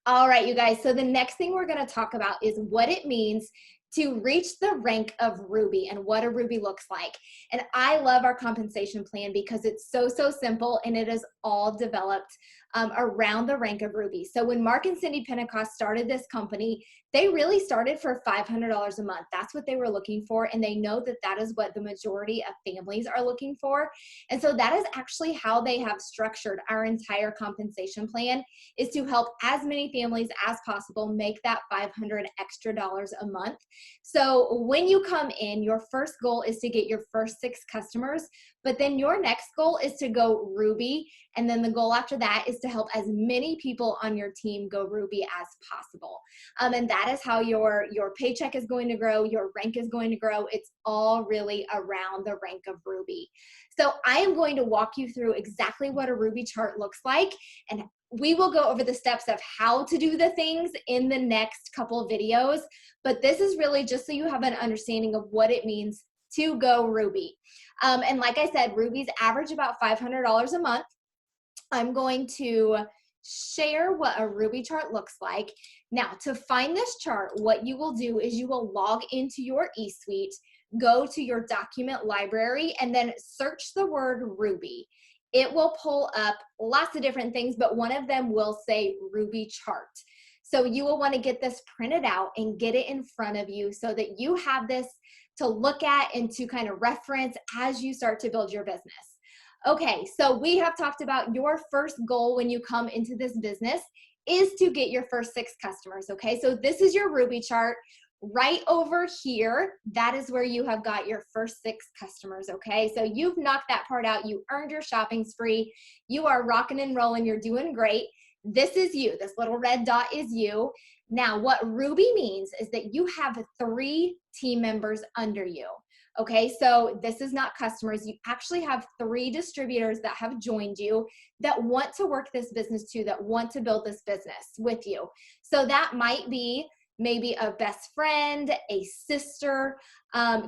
All right, you guys. So the next thing we're going to talk about is what it means to reach the rank of Ruby and what a Ruby looks like. And I love our compensation plan because it's so simple and it is all developed around the rank of Ruby. So when Mark and Cindy Pentecost started this company, they really started for $500 a month. That's what they were looking for. And they know that that is what the majority of families are looking for. And so that is actually how they have structured our entire compensation plan, is to help as many families as possible make that $500 extra a month. So when you come in, your first goal is to get your first 6 customers, but then your next goal is to go Ruby. And then the goal after that is to help as many people on your team go Ruby as possible. And that is how your paycheck is going to grow, your rank is going to grow. It's all really around the rank of Ruby. So I am going to walk you through exactly what a Ruby chart looks like, and we will go over the steps of how to do the things in the next couple of videos, but this is really just so you have an understanding of what it means to go Ruby. And like I said, Rubies average about $500 a month. I'm going to share what a Ruby chart looks like. Now, to find this chart, what you will do is you will log into your eSuite, go to your document library, and then search the word Ruby. It will pull up lots of different things, but one of them will say Ruby chart. So you will want to get this printed out and get it in front of you so that you have this to look at and to kind of reference as you start to build your business. Okay, so we have talked about your first goal when you come into this business is to get your first 6 customers, okay? So this is your Ruby chart. Right over here, that is where you have got your first 6 customers, okay? So you've knocked that part out. You earned your shopping spree. You are rocking and rolling. You're doing great. This is you. This little red dot is you. Now, what Ruby means is that you have 3 team members under you. Okay, so this is not customers. You actually have 3 distributors that have joined you that want to work this business too, that want to build this business with you. So that might be maybe a best friend, a sister,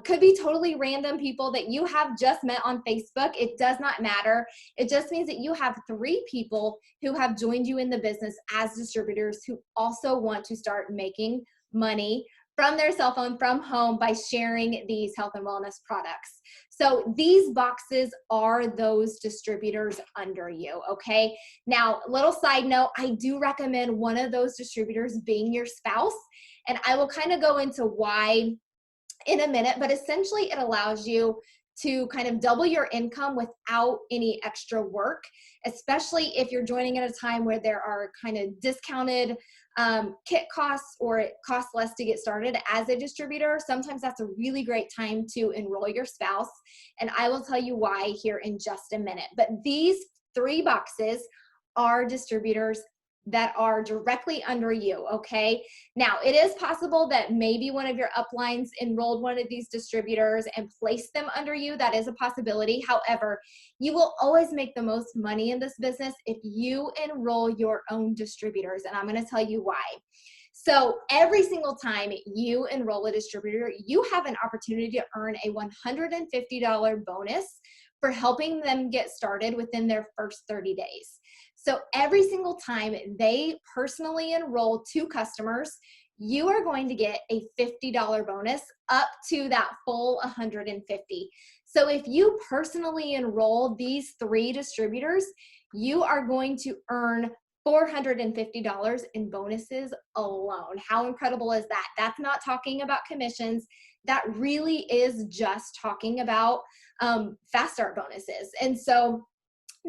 could be totally random people that you have just met on Facebook. It does not matter. It just means that you have 3 people who have joined you in the business as distributors who also want to start making money from their cell phone, from home, by sharing these health and wellness products. So these boxes are those distributors under you, okay? Now, little side note, I do recommend one of those distributors being your spouse, and I will kind of go into why in a minute, but essentially it allows you to kind of double your income without any extra work, especially if you're joining at a time where there are kind of discounted kit costs, or it costs less to get started as a distributor. Sometimes that's a really great time to enroll your spouse, and I will tell you why here in just a minute. But these 3 boxes are distributors that are directly under you, okay? Now, it is possible that maybe one of your uplines enrolled one of these distributors and placed them under you. That is a possibility. However, you will always make the most money in this business if you enroll your own distributors, and I'm gonna tell you why. So every single time you enroll a distributor, you have an opportunity to earn a $150 bonus for helping them get started within their first 30 days. So every single time they personally enroll 2 customers, you are going to get a $50 bonus up to that full $150. So if you personally enroll these 3 distributors, you are going to earn $450 in bonuses alone. How incredible is that? That's not talking about commissions. That really is just talking about fast start bonuses. And so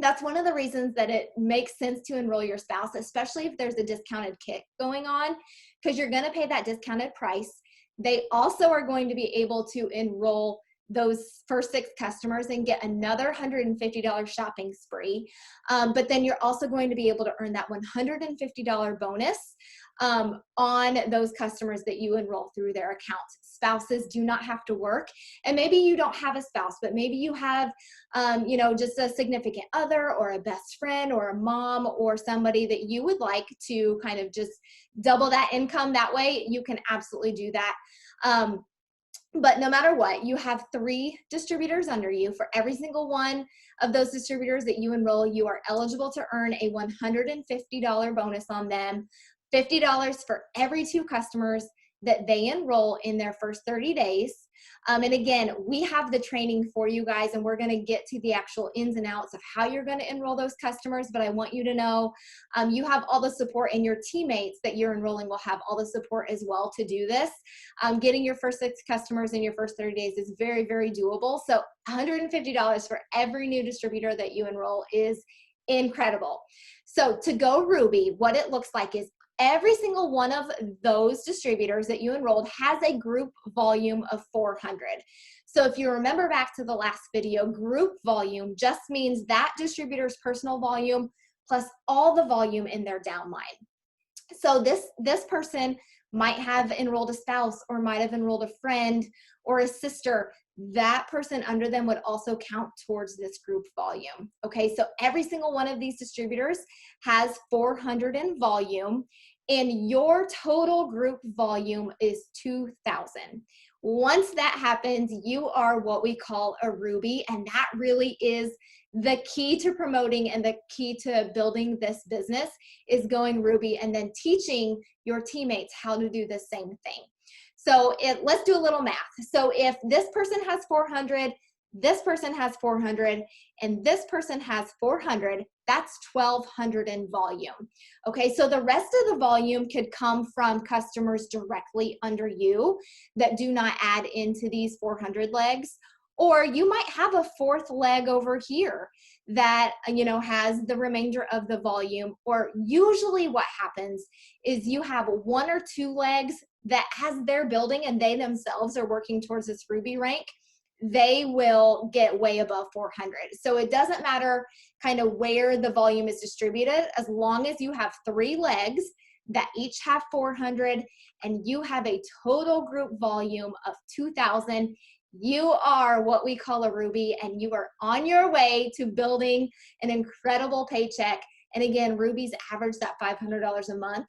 that's one of the reasons that it makes sense to enroll your spouse, especially if there's a discounted kit going on, because you're going to pay that discounted price. They also are going to be able to enroll those first 6 customers and get another $150 shopping spree. But then you're also going to be able to earn that $150 bonus on those customers that you enroll through their account. Spouses do not have to work, and maybe you don't have a spouse, but maybe you have, just a significant other or a best friend or a mom or somebody that you would like to kind of just double that income that way. You can absolutely do that. But no matter what, you have 3 distributors under you. For every single one of those distributors that you enroll, you are eligible to earn a $150 bonus on them. $50 for every 2 customers that they enroll in their first 30 days. And again, we have the training for you guys, and we're going to get to the actual ins and outs of how you're going to enroll those customers. But I want you to know you have all the support, and your teammates that you're enrolling will have all the support as well to do this. Getting your first 6 customers in your first 30 days is very, very doable. So $150 for every new distributor that you enroll is incredible. So to go Ruby, what it looks like is every single one of those distributors that you enrolled has a group volume of 400. So if you remember back to the last video, group volume just means that distributor's personal volume plus all the volume in their downline. So this person might have enrolled a spouse, or might have enrolled a friend or a sister. That person under them would also count towards this group volume. Okay, so every single one of these distributors has 400 in volume, and your total group volume is 2,000. Once that happens, you are what we call a Ruby, and that really is the key to promoting and the key to building this business is going Ruby and then teaching your teammates how to do the same thing. So let's do a little math. So if this person has 400, this person has 400, and this person has 400, that's 1,200 in volume. Okay, so the rest of the volume could come from customers directly under you that do not add into these 400 legs. Or you might have a 4th leg over here that, has the remainder of the volume. Or usually what happens is you have 1 or 2 legs that, as they're building and they themselves are working towards this Ruby rank, they will get way above 400. So it doesn't matter kind of where the volume is distributed, as long as you have 3 legs that each have 400 and you have a total group volume of 2,000, you are what we call a Ruby, and you are on your way to building an incredible paycheck. And again, Rubies average that $500 a month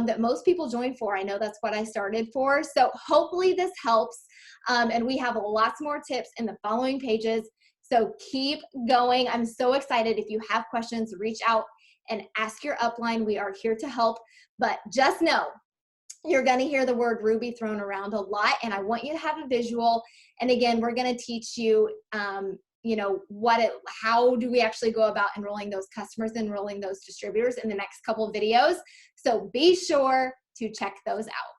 that most people join for. I know that's what I started for. So hopefully this helps. And we have lots more tips in the following pages. So keep going. I'm so excited. If you have questions, reach out and ask your upline. We are here to help. But just know, you're going to hear the word Ruby thrown around a lot, and I want you to have a visual. And again, we're going to teach you, how do we actually go about enrolling those customers, enrolling those distributors in the next couple of videos. So be sure to check those out.